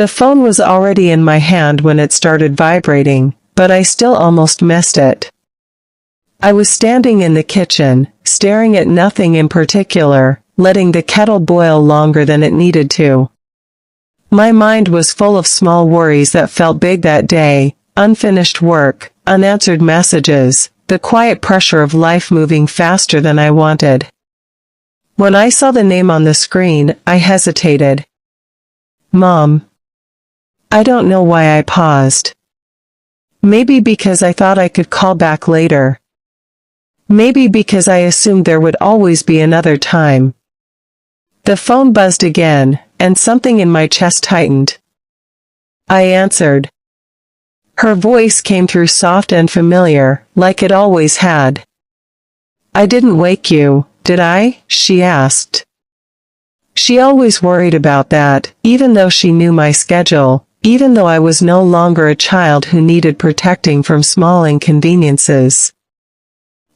The phone was already in my hand when it started vibrating, but I still almost missed it. I was standing in the kitchen, staring at nothing in particular, letting the kettle boil longer than it needed to. My mind was full of small worries that felt big that day: unfinished work, unanswered messages, the quiet pressure of life moving faster than I wanted. When I saw the name on the screen, I hesitated. Mom. I don't know why I paused. Maybe because I thought I could call back later. Maybe because I assumed there would always be another time. The phone buzzed again, and something in my chest tightened. I answered. Her voice came through soft and familiar, like it always had. I didn't wake you, did I? She asked. She always worried about that, even though she knew my schedule, even though I was no longer a child who needed protecting from small inconveniences.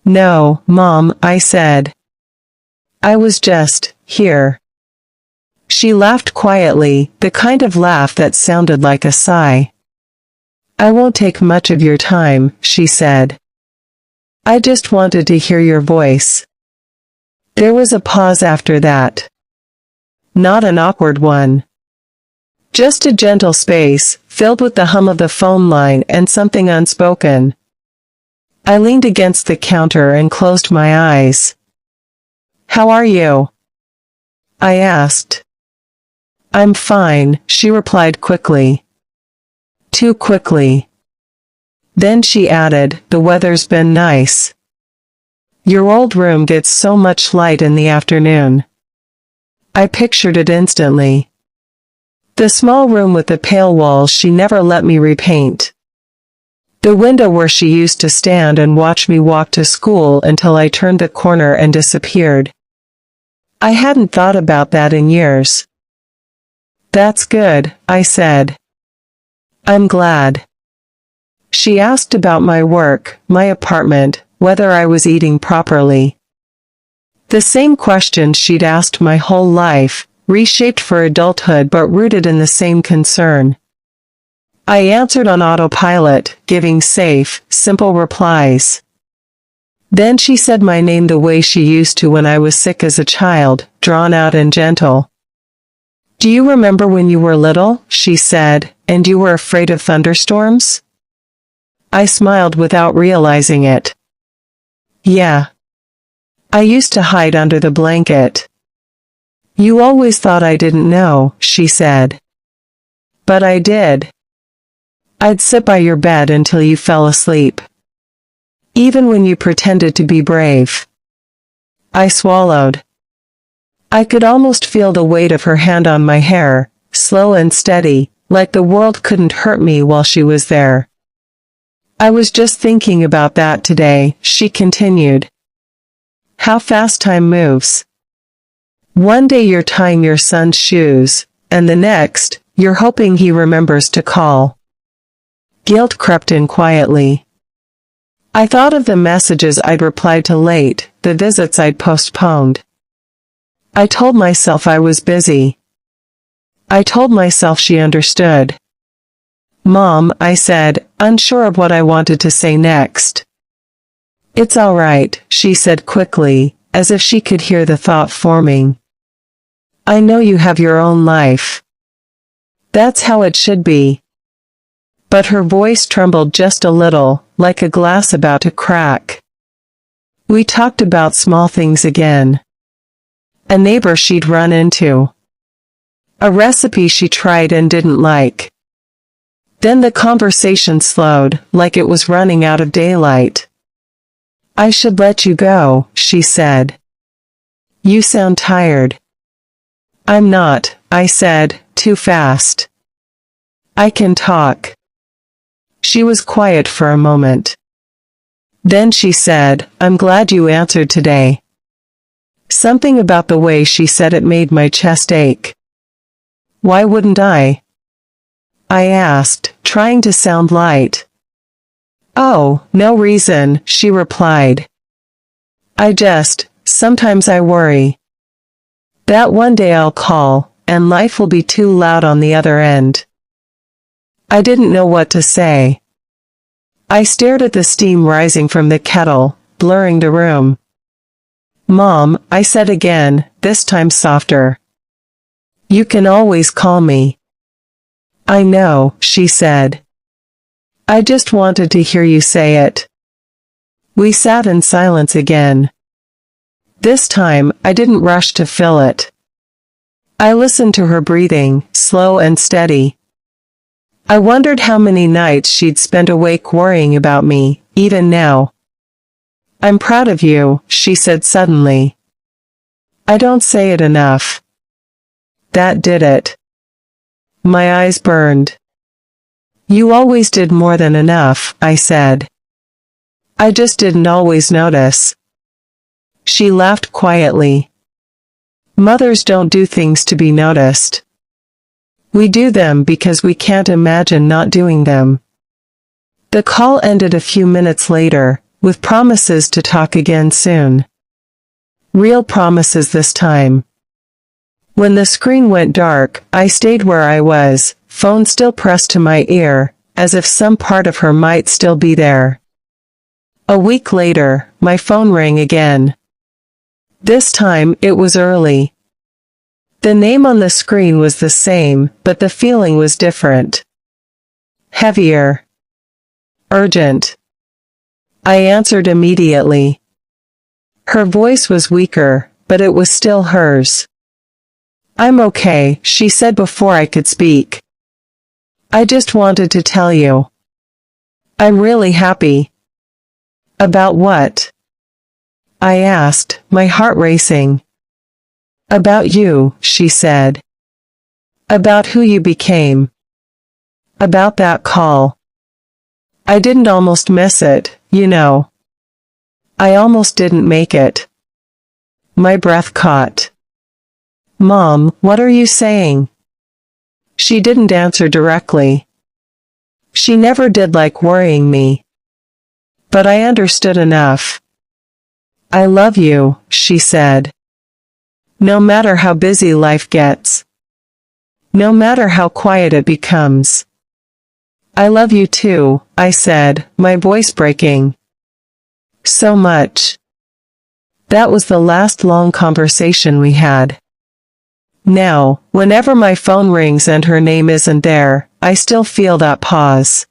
No, Mom, I said. I was just here. She laughed quietly, the kind of laugh that sounded like a sigh. I won't take much of your time, she said. I just wanted to hear your voice. There was a pause after that. Not an awkward one. Just a gentle space, filled with the hum of the phone line and something unspoken. I leaned against the counter and closed my eyes. How are you? I asked. I'm fine, she replied quickly. Too quickly. Then she added, the weather's been nice. Your old room gets so much light in the afternoon. I pictured it instantly. The small room with the pale walls she never let me repaint. The window where she used to stand and watch me walk to school until I turned the corner and disappeared. I hadn't thought about that in years. That's good, I said. I'm glad. She asked about my work, my apartment, whether I was eating properly. The same question she'd asked my whole life, reshaped for adulthood but rooted in the same concern. I answered on autopilot, giving safe, simple replies. Then she said my name the way she used to when I was sick as a child, drawn out and gentle. Do you remember when you were little, she said, and you were afraid of thunderstorms? I smiled without realizing it. Yeah. I used to hide under the blanket. You always thought I didn't know, she said. But I did. I'd sit by your bed until you fell asleep. Even when you pretended to be brave. I swallowed. I could almost feel the weight of her hand on my hair, slow and steady, like the world couldn't hurt me while she was there. I was just thinking about that today, she continued. How fast time moves. One day you're tying your son's shoes, and the next, you're hoping he remembers to call. Guilt crept in quietly. I thought of the messages I'd replied to late, the visits I'd postponed. I told myself I was busy. I told myself she understood. Mom, I said, unsure of what I wanted to say next. It's all right, she said quickly, as if she could hear the thought forming. I know you have your own life. That's how it should be. But her voice trembled just a little, like a glass about to crack. We talked about small things again. A neighbor she'd run into. A recipe she tried and didn't like. Then the conversation slowed, like it was running out of daylight. I should let you go, she said. You sound tired. I'm not, I said, too fast. I can talk. She was quiet for a moment. Then she said, I'm glad you answered today. Something about the way she said it made my chest ache. Why wouldn't I? I asked, trying to sound light. Oh, no reason, she replied. Sometimes I worry. That one day I'll call, and life will be too loud on the other end. I didn't know what to say. I stared at the steam rising from the kettle, blurring the room. "Mom," I said again, this time softer. "You can always call me." "I know," she said. "I just wanted to hear you say it." We sat in silence again. This time, I didn't rush to fill it. I listened to her breathing, slow and steady. I wondered how many nights she'd spent awake worrying about me, even now. "I'm proud of you," she said suddenly. "I don't say it enough." That did it. My eyes burned. "You always did more than enough," I said. "I just didn't always notice." She laughed quietly. Mothers don't do things to be noticed. We do them because we can't imagine not doing them. The call ended a few minutes later, with promises to talk again soon. Real promises this time. When the screen went dark, I stayed where I was, phone still pressed to my ear, as if some part of her might still be there. A week later, my phone rang again. This time, it was early. The name on the screen was the same, but the feeling was different. Heavier. Urgent. I answered immediately. Her voice was weaker, but it was still hers. "I'm okay," she said before I could speak. "I just wanted to tell you. I'm really happy." "About what?" I asked, my heart racing. "About you," she said. "About who you became. About that call. I didn't almost miss it, you know. I almost didn't make it." My breath caught. "Mom, what are you saying?" She didn't answer directly. She never did like worrying me. But I understood enough. "I love you," she said. "No matter how busy life gets. No matter how quiet it becomes." "I love you too," I said, my voice breaking. "So much." That was the last long conversation we had. Now, whenever my phone rings and her name isn't there, I still feel that pause.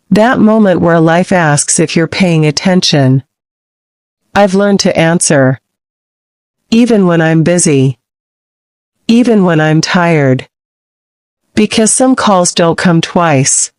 That moment where life asks if you're paying attention. I've learned to answer. Even when I'm busy. Even when I'm tired. Because some calls don't come twice.